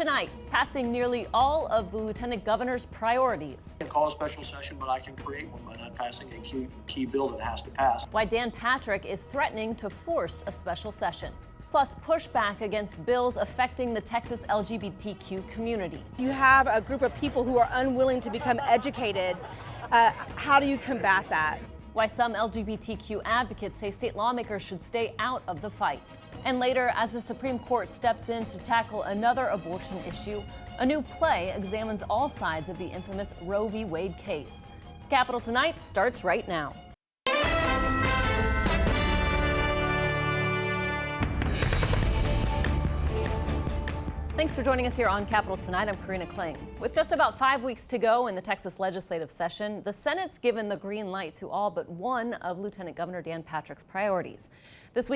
Tonight, passing nearly all of the Lieutenant Governor's priorities. I can call a special session, but I can create one by not passing a key bill that has to pass. Why Dan Patrick is threatening to force a special session. Plus, pushback against bills affecting the Texas LGBTQ community. You have a group of people who are unwilling to become educated. How do you combat that? Why some LGBTQ advocates say state lawmakers should stay out of the fight. And later, as the Supreme Court steps in to tackle another abortion issue, a new play examines all sides of the infamous Roe v. Wade case. Capitol Tonight starts right now. Thanks for joining us here on Capitol Tonight. I'm Karina Kling. With just about 5 weeks to go in the Texas legislative session, the Senate's given the green light to all but one of Lieutenant Governor Dan Patrick's priorities. This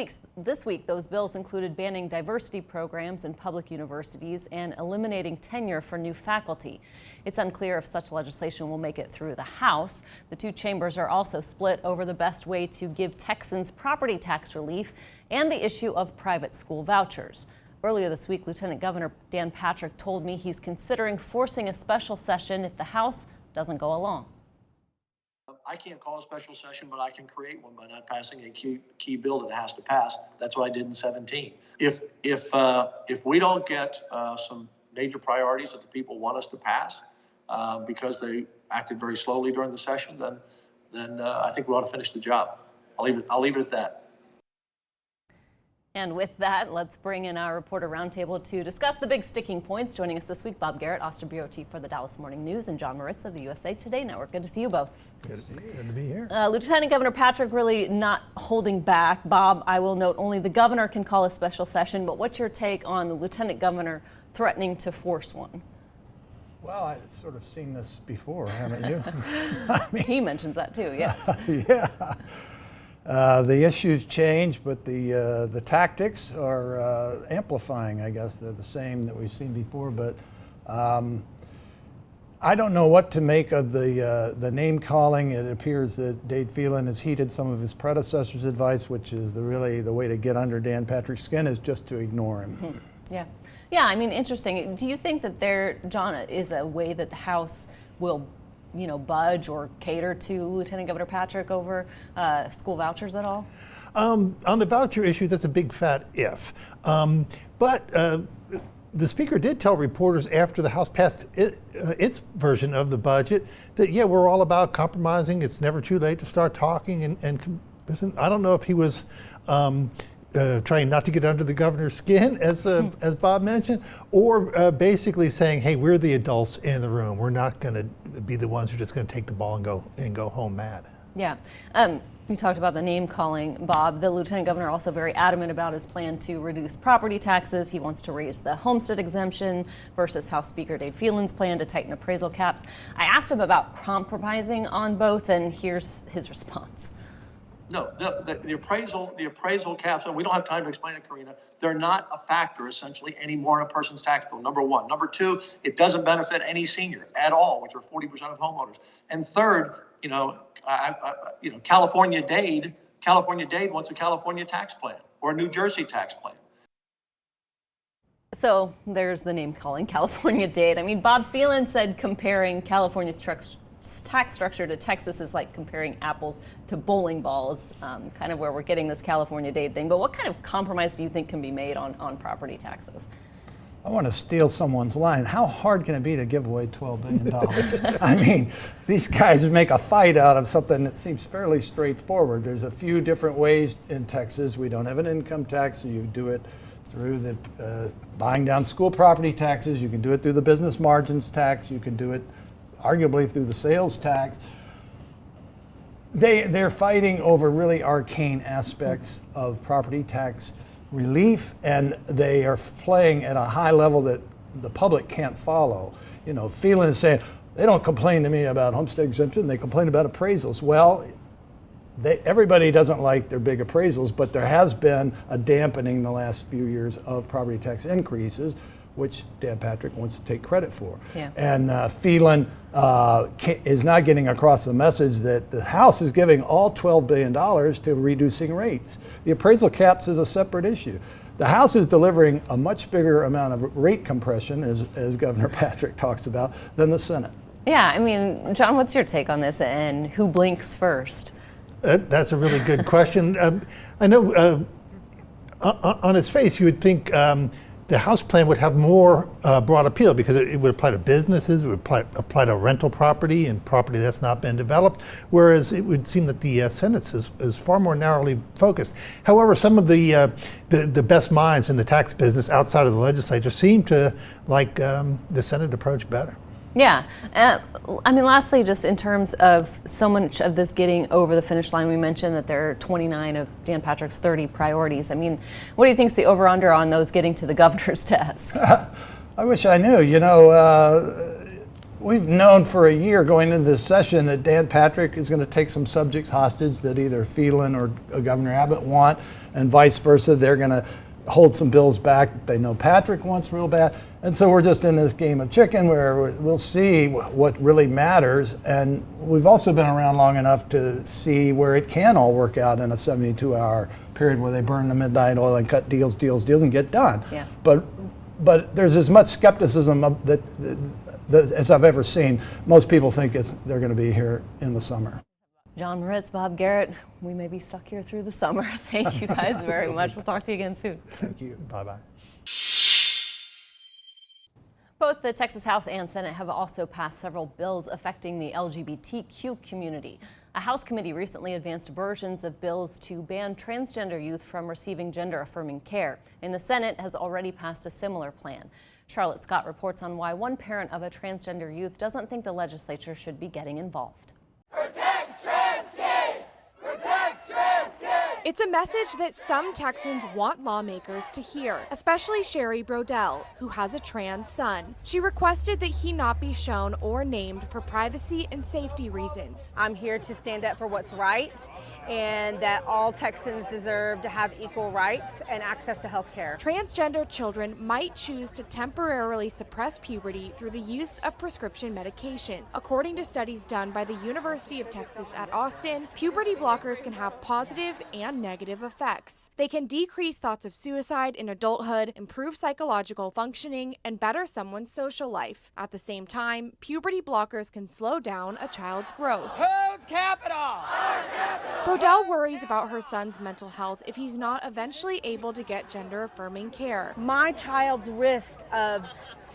week, those bills included banning diversity programs in public universities and eliminating tenure for new faculty. It's unclear if such legislation will make it through the House. The two chambers are also split over the best way to give Texans property tax relief and the issue of private school vouchers. Earlier this week, Lieutenant Governor Dan Patrick told me he's considering forcing a special session if the House doesn't go along. I can't call a special session, but I can create one by not passing a key bill that has to pass. That's what I did in 17. If we don't get some major priorities that the people want us to pass because they acted very slowly during the session, then I think we ought to finish the job. I'll leave it at that. And with that, let's bring in our reporter roundtable to discuss the big sticking points. Joining us this week, Bob Garrett, Austin Bureau Chief for the Dallas Morning News, and John Moritz of the USA Today Network. Good to see you both. Good to be here. Lieutenant Governor Patrick really not holding back. Bob, I will note only the governor can call a special session, but what's your take on the Lieutenant Governor threatening to force one? Well, I've sort of seen this before, haven't you? He mentions that too, yes. Yeah. The issues change, but the tactics are amplifying, I guess. They're the same that we've seen before, but I don't know what to make of the name calling. It appears that Dade Phelan has heeded some of his predecessors' advice, which is really the way to get under Dan Patrick's skin is just to ignore him. Mm-hmm. Yeah, I mean, interesting. Do you think that there, John, is a way that the House will budge or cater to Lieutenant Governor Patrick over school vouchers at all? On the voucher issue, that's a big fat if. But the Speaker did tell reporters after the House passed its version of the budget that, yeah, we're all about compromising. It's never too late to start talking. And listen, I don't know if he was trying not to get under the governor's skin, as Bob mentioned, or basically saying, hey, we're the adults in the room. We're not going to be the ones who are just going to take the ball and go home mad. Yeah. You talked about the name calling, Bob. The Lieutenant Governor also very adamant about his plan to reduce property taxes. He wants to raise the homestead exemption versus House Speaker Dade Phelan's plan to tighten appraisal caps. I asked him about compromising on both, and here's his response. No, the appraisal caps, and we don't have time to explain it, Karina, they're not a factor essentially anymore in a person's tax bill, number one. Number two, it doesn't benefit any senior at all, which are 40% of homeowners. And third, California Dade wants a California tax plan or a New Jersey tax plan. So there's the name calling, California Dade. I mean, Bob Phelan said comparing California's tax structure to Texas is like comparing apples to bowling balls, kind of where we're getting this California Dade thing. But what kind of compromise do you think can be made on property taxes? I want to steal someone's line. How hard can it be to give away $12 billion? I mean, these guys make a fight out of something that seems fairly straightforward. There's a few different ways in Texas. We don't have an income tax, so you do it through the buying down school property taxes. You can do it through the business margins tax. You can do it arguably through the sales tax. They're fighting over really arcane aspects of property tax relief, and they are playing at a high level that the public can't follow. Phelan is saying, they don't complain to me about homestead exemption, they complain about appraisals. Well, everybody doesn't like their big appraisals, but there has been a dampening the last few years of property tax increases, which Dan Patrick wants to take credit for. Yeah. And Phelan is not getting across the message that the House is giving all $12 billion to reducing rates. The appraisal caps is a separate issue. The House is delivering a much bigger amount of rate compression, as Governor Patrick talks about, than the Senate. Yeah, I mean, John, what's your take on this, and who blinks first? That's a really good question. I know on its face you would think the House plan would have more broad appeal because it would apply to businesses, it would apply to rental property and property that's not been developed, whereas it would seem that the Senate's is far more narrowly focused. However, some of the best minds in the tax business outside of the legislature seem to like the Senate approach better. Yeah. I mean, lastly, just in terms of so much of this getting over the finish line, we mentioned that there are 29 of Dan Patrick's 30 priorities. I mean, what do you think is the over-under on those getting to the governor's desk? I wish I knew. You know, we've known for a year going into this session that Dan Patrick is going to take some subjects hostage that either Phelan or Governor Abbott want, and vice versa. They're going to hold some bills back they know Patrick wants real bad. And so we're just in this game of chicken where we'll see what really matters. And we've also been around long enough to see where it can all work out in a 72-hour period where they burn the midnight oil and cut deals and get done. Yeah. But there's as much skepticism that as I've ever seen. Most people think they're going to be here in the summer. John Moritz, Bob Garrett, we may be stuck here through the summer. Thank you guys very much. We'll talk to you again soon. Thank you. Bye-bye. Both the Texas House and Senate have also passed several bills affecting the LGBTQ community. A House committee recently advanced versions of bills to ban transgender youth from receiving gender-affirming care, and the Senate has already passed a similar plan. Charlotte Scott reports on why one parent of a transgender youth doesn't think the legislature should be getting involved. Protect trans kids! Protect trans kids! It's a message that some Texans want lawmakers to hear, especially Sherry Brodell, who has a trans son. She requested that he not be shown or named for privacy and safety reasons. I'm here to stand up for what's right and that all Texans deserve to have equal rights and access to health care. Transgender children might choose to temporarily suppress puberty through the use of prescription medication. According to studies done by the University of Texas at Austin, puberty blockers can have positive and negative effects. They can decrease thoughts of suicide in adulthood, improve psychological functioning, and better someone's social life. At the same time, puberty blockers can slow down a child's growth. Who's capital? Brodell worries about her son's mental health if he's not eventually able to get gender-affirming care. My child's risk of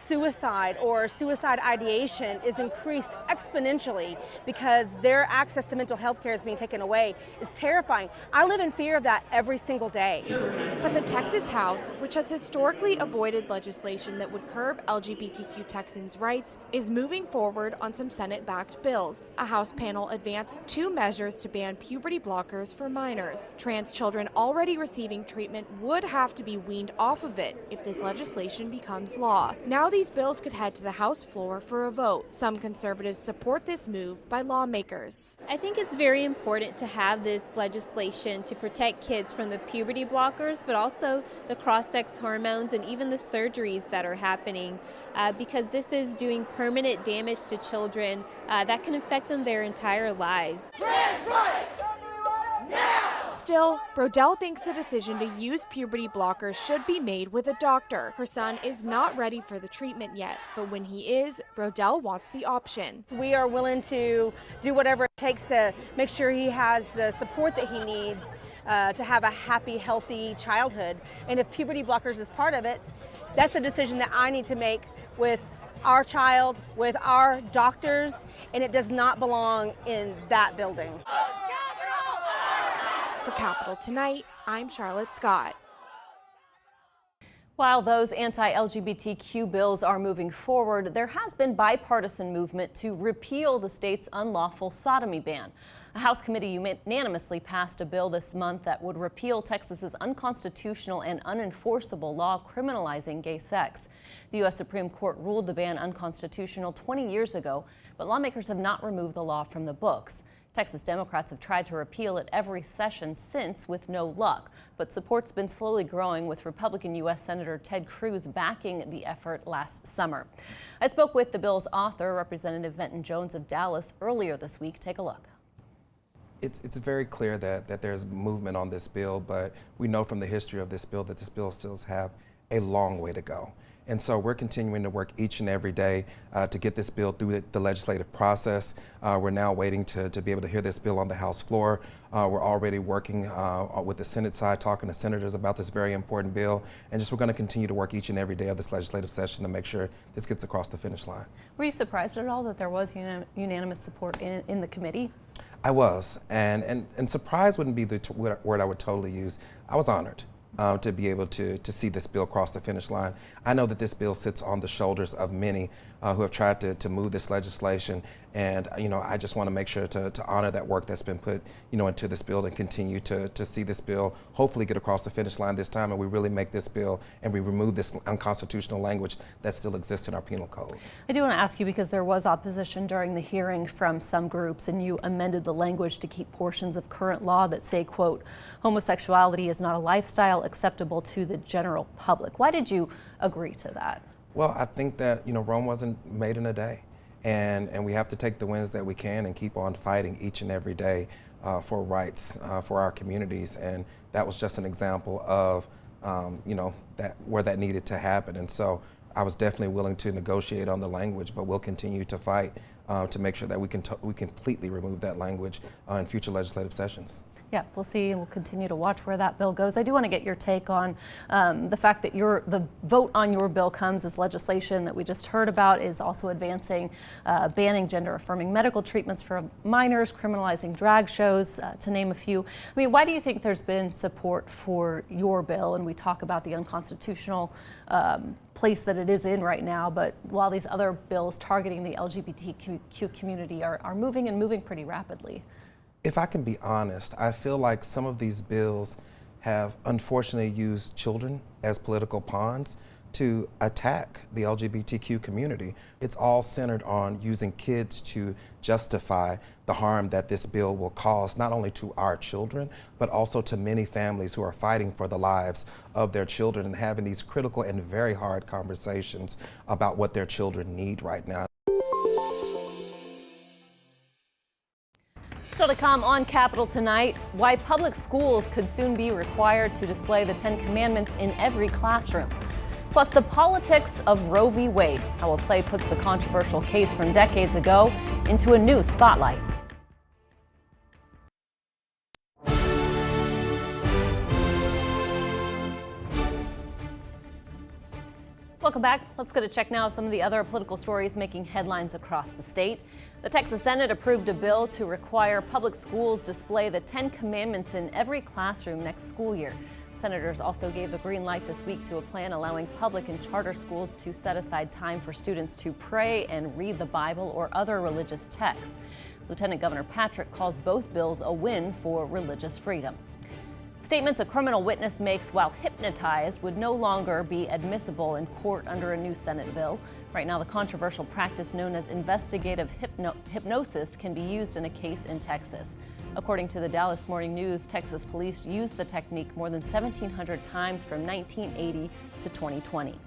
suicide or suicide ideation is increased exponentially because their access to mental health care is being taken away. It's terrifying. I live in fear of that every single day. But the Texas House, which has historically avoided legislation that would curb LGBTQ Texans' rights, is moving forward on some Senate-backed bills. A House panel advanced 2 measures to ban puberty blockers for minors. Trans children already receiving treatment would have to be weaned off of it if this legislation becomes law. Now these bills could head to the House floor for a vote. Some conservatives support this move by lawmakers. I think it's very important to have this legislation to protect kids from the puberty blockers, but also the cross-sex hormones and even the surgeries that are happening, because this is doing permanent damage to children that can affect them their entire lives. Trans rights! Still, Brodell thinks the decision to use puberty blockers should be made with a doctor. Her son is not ready for the treatment yet, but when he is, Brodell wants the option. We are willing to do whatever it takes to make sure he has the support that he needs to have a happy, healthy childhood. And if puberty blockers is part of it, that's a decision that I need to make with our child, with our doctors, and it does not belong in that building. For Capital Tonight, I'm Charlotte Scott. While those anti-LGBTQ bills are moving forward, there has been bipartisan movement to repeal the state's unlawful sodomy ban. A House committee unanimously passed a bill this month that would repeal Texas's unconstitutional and unenforceable law criminalizing gay sex. The U.S. Supreme Court ruled the ban unconstitutional 20 years ago, but lawmakers have not removed the law from the books. Texas Democrats have tried to repeal it every session since, with no luck, but support's been slowly growing, with Republican U.S. Senator Ted Cruz backing the effort last summer. I spoke with the bill's author, Representative Venton Jones of Dallas, earlier this week. Take a look. It's very clear that there's movement on this bill, but we know from the history of this bill that this bill still have a long way to go. And so we're continuing to work each and every day to get this bill through the legislative process. We're now waiting to be able to hear this bill on the House floor. We're already working with the Senate side, talking to senators about this very important bill. And we're going to continue to work each and every day of this legislative session to make sure this gets across the finish line. Were you surprised at all that there was unanimous support in the committee? I was, and surprise wouldn't be the word I would totally use. I was honored to be able to see this bill cross the finish line. I know that this bill sits on the shoulders of many who have tried to move this legislation, and I just want to make sure to honor that work that's been put into this bill and continue to see this bill hopefully get across the finish line this time, and we really make this bill and we remove this unconstitutional language that still exists in our penal code. I do want to ask you, because there was opposition during the hearing from some groups, and you amended the language to keep portions of current law that say, quote, homosexuality is not a lifestyle acceptable to the general public. Why did you agree to that? Well, I think that Rome wasn't made in a day, and we have to take the wins that we can and keep on fighting each and every day for rights for our communities. And that was just an example of that where that needed to happen. And so I was definitely willing to negotiate on the language, but we'll continue to fight to make sure that we completely remove that language in future legislative sessions. Yeah, we'll see, and we'll continue to watch where that bill goes. I do want to get your take on the fact that the vote on your bill comes as legislation that we just heard about is also advancing banning gender-affirming medical treatments for minors, criminalizing drag shows, to name a few. I mean, why do you think there's been support for your bill? And we talk about the unconstitutional place that it is in right now, but while these other bills targeting the LGBTQ community are moving pretty rapidly. If I can be honest, I feel like some of these bills have unfortunately used children as political pawns to attack the LGBTQ community. It's all centered on using kids to justify the harm that this bill will cause, not only to our children, but also to many families who are fighting for the lives of their children and having these critical and very hard conversations about what their children need right now. Still to come on Capitol tonight, why public schools could soon be required to display the 10 Commandments in every classroom. Plus, the politics of Roe v. Wade, how a play puts the controversial case from decades ago into a new spotlight. Welcome back. Let's get a check now of some of the other political stories making headlines across the state. The Texas Senate approved a bill to require public schools display the 10 Commandments in every classroom next school year. Senators also gave the green light this week to a plan allowing public and charter schools to set aside time for students to pray and read the Bible or other religious texts. Lieutenant Governor Patrick calls both bills a win for religious freedom. Statements a criminal witness makes while hypnotized would no longer be admissible in court under a new Senate bill. Right now, the controversial practice known as investigative hypnosis can be used in a case in Texas. According to the Dallas Morning News, Texas police used the technique more than 1,700 times from 1980 to 2020.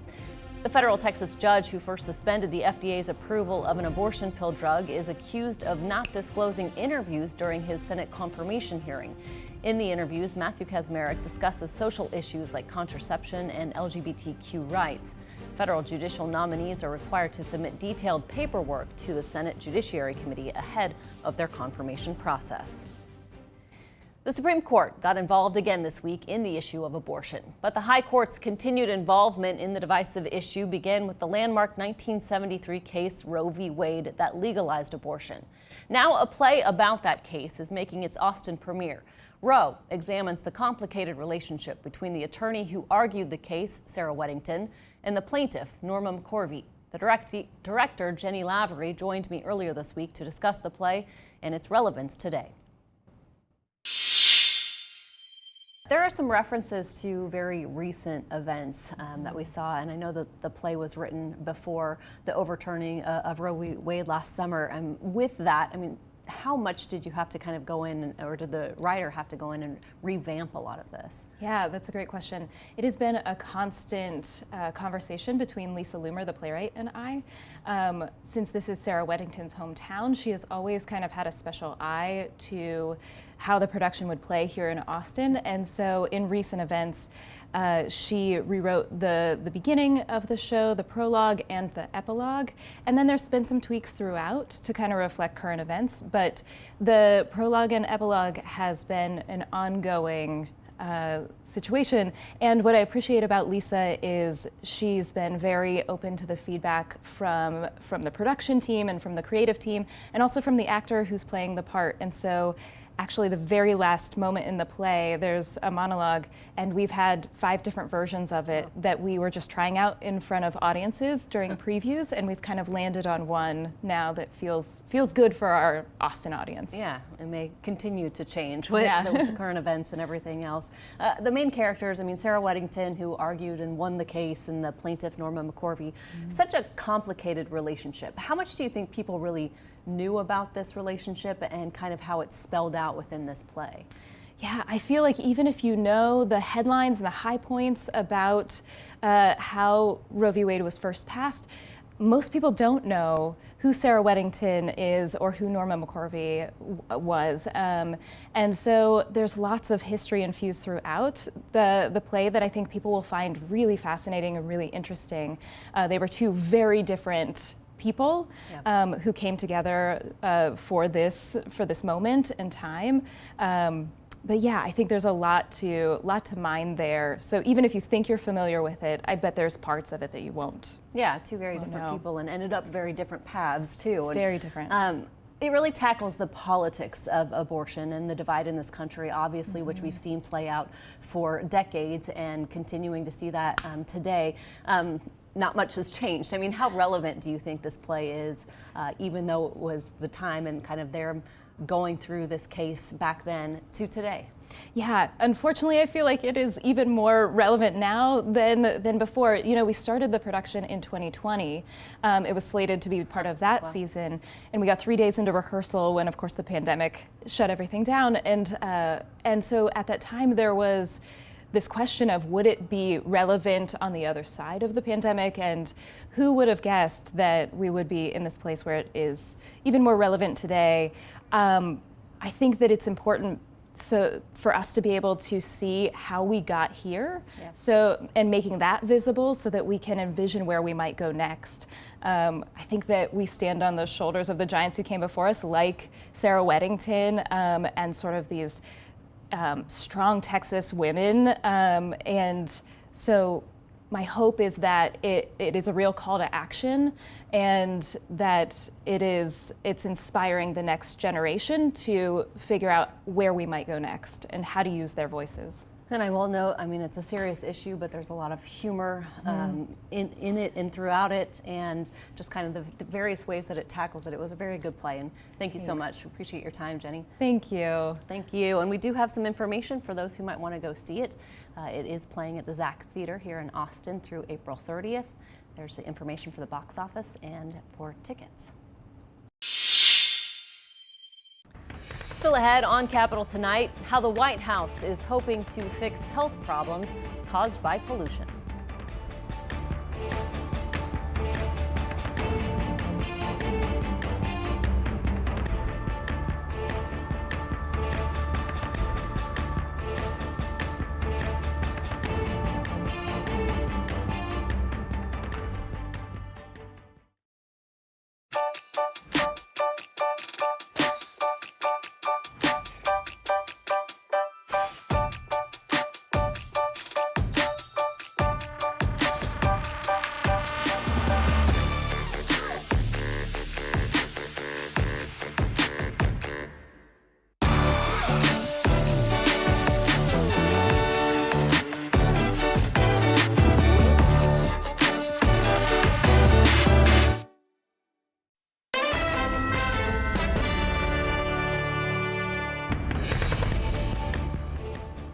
The federal Texas judge who first suspended the FDA's approval of an abortion pill drug is accused of not disclosing interviews during his Senate confirmation hearing. In the interviews, Matthew Kaczmarek discusses social issues like contraception and LGBTQ rights. Federal judicial nominees are required to submit detailed paperwork to the Senate Judiciary Committee ahead of their confirmation process. The Supreme Court got involved again this week in the issue of abortion, but the High Court's continued involvement in the divisive issue began with the landmark 1973 case Roe v. Wade that legalized abortion. Now a play about that case is making its Austin premiere. Roe examines the complicated relationship between the attorney who argued the case, Sarah Weddington, and the plaintiff, Norma McCorvey. The director, Jenny Lavery, joined me earlier this week to discuss the play and its relevance today. There are some references to very recent events that we saw, and I know that the play was written before the overturning of Roe v. Wade last summer. And with that, I mean, how much did you have to kind of go in, or did the writer have to go in and revamp a lot of this? Yeah, that's a great question. It has been a constant conversation between Lisa Loomer, the playwright, and I. Since this is Sarah Weddington's hometown, she has always kind of had a special eye to how the production would play here in Austin. And so in recent events, she rewrote the beginning of the show, the prologue, and the epilogue. And then there's been some tweaks throughout to kind of reflect current events. But the prologue and epilogue has been an ongoing situation. And what I appreciate about Lisa is she's been very open to the feedback from the production team and from the creative team, and also from the actor who's playing the part. And so actually the very last moment in the play, there's a monologue, and we've had 5 different versions of it that we were just trying out in front of audiences during previews, and we've kind of landed on one now that feels good for our Austin audience. Yeah, it may continue to change with, with the current events and everything else. The main characters, I mean, Sarah Weddington, who argued and won the case, and the plaintiff, Norma McCorvey, such a complicated relationship. How much do you think people really knew about this relationship and kind of how it's spelled out within this play? Yeah, I feel like even if you know the headlines and the high points about how Roe v. Wade was first passed, most people don't know who Sarah Weddington is or who Norma McCorvey was. And so there's lots of history infused throughout the play that I think people will find really fascinating and really interesting. They were 2 very different people who came together for this moment in time. But yeah, I think there's a lot to mine there. So even if you think you're familiar with it, I bet there's parts of it that you won't. Yeah, 2 very different people, and ended up very different paths too. And, very different. It really tackles the politics of abortion and the divide in this country, obviously, which we've seen play out for decades and continuing to see that today. Not much has changed. I mean, how relevant do you think this play is, even though it was the time and kind of their going through this case back then to today? Yeah, unfortunately, I feel like it is even more relevant now than before. You know, we started the production in 2020. It was slated to be part of that season, and we got 3 days into rehearsal when, of course, the pandemic shut everything down. And so at that time, there was this question of would it be relevant on the other side of the pandemic, and who would have guessed that we would be in this place where it is even more relevant today. I think that it's important for us to be able to see how we got here, and making that visible so that we can envision where we might go next. I think that we stand on the shoulders of the giants who came before us, like Sarah Weddington, and sort of these strong Texas women, and so my hope is that it is a real call to action, and that it's inspiring the next generation to figure out where we might go next and how to use their voices. And I will note, I mean, it's a serious issue, but there's a lot of humor in it and throughout it, and just kind of the various ways that it tackles it. It was a very good play, and thank you so much. We appreciate your time, Jenny. Thank you. Thank you. And we do have some information for those who might want to go see it. It is playing at the Zach Theater here in Austin through April 30th. There's the information for the box office and for tickets. Still ahead on Capitol tonight, how the White House is hoping to fix health problems caused by pollution.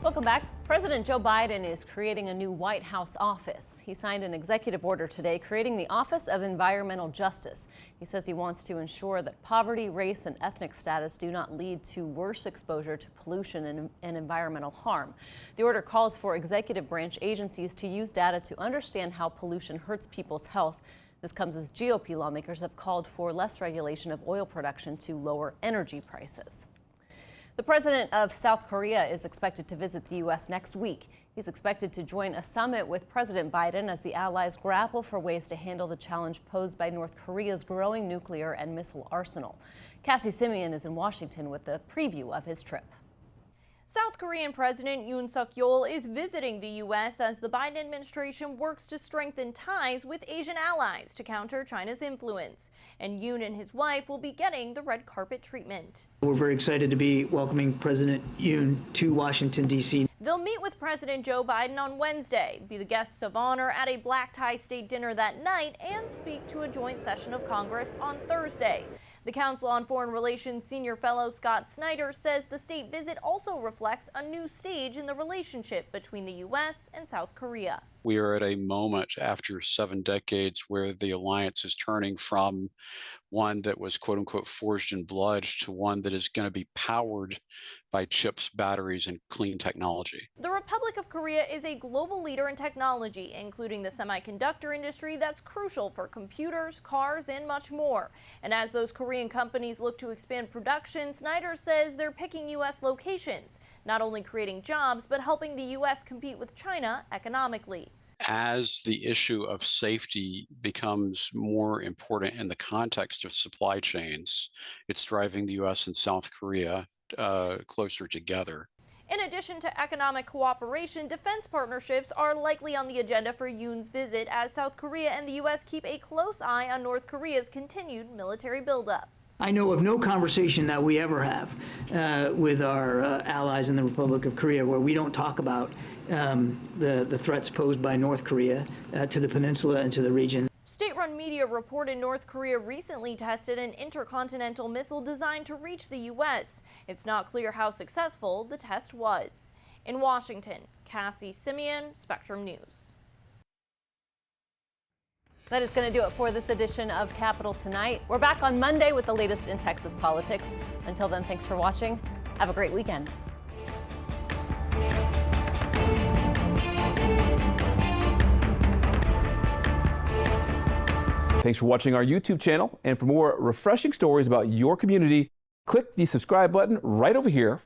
Welcome back. President Joe Biden is creating a new White House office. He signed an executive order today creating the Office of Environmental Justice. He says he wants to ensure that poverty, race, and ethnic status do not lead to worse exposure to pollution and environmental harm. The order calls for executive branch agencies to use data to understand how pollution hurts people's health. This comes as GOP lawmakers have called for less regulation of oil production to lower energy prices. The president of South Korea is expected to visit the U.S. next week. He's expected to join a summit with President Biden as the allies grapple for ways to handle the challenge posed by North Korea's growing nuclear and missile arsenal. Cassie Simeon is in Washington with a preview of his trip. South Korean President Yoon Suk-yeol is visiting the U.S. as the Biden administration works to strengthen ties with Asian allies to counter China's influence. And Yoon and his wife will be getting the red carpet treatment. We're very excited to be welcoming President Yoon to Washington, D.C. They'll meet with President Joe Biden on Wednesday, be the guests of honor at a black tie state dinner that night, and speak to a joint session of Congress on Thursday. The Council on Foreign Relations senior fellow Scott Snyder says the state visit also reflects a new stage in the relationship between the U.S. and South Korea. We are at a moment after 7 decades where the alliance is turning from one that was quote unquote forged in blood to one that is going to be powered by chips, batteries, and clean technology. The Republic of Korea is a global leader in technology, including the semiconductor industry that's crucial for computers, cars, and much more. And as those Korean companies look to expand production, Snyder says they're picking U.S. locations, not only creating jobs, but helping the U.S. compete with China economically. As the issue of safety becomes more important in the context of supply chains, it's driving the U.S. and South Korea closer together. In addition to economic cooperation, defense partnerships are likely on the agenda for Yoon's visit as South Korea and the U.S. keep a close eye on North Korea's continued military buildup. I know of no conversation that we ever have with our allies in the Republic of Korea where we don't talk about the threats posed by North Korea to the peninsula and to the region. State-run media reported North Korea recently tested an intercontinental missile designed to reach the U.S. It's not clear how successful the test was. In Washington, Cassie Simeon, Spectrum News. That is going to do it for this edition of Capital Tonight. We're back on Monday with the latest in Texas politics. Until then, thanks for watching. Have a great weekend. Thanks for watching our YouTube channel. And for more refreshing stories about your community, click the subscribe button right over here.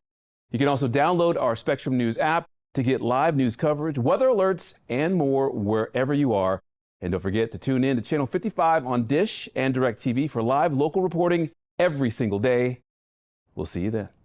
You can also download our Spectrum News app to get live news coverage, weather alerts, and more wherever you are. And don't forget to tune in to Channel 55 on Dish and DirecTV for live local reporting every single day. We'll see you then.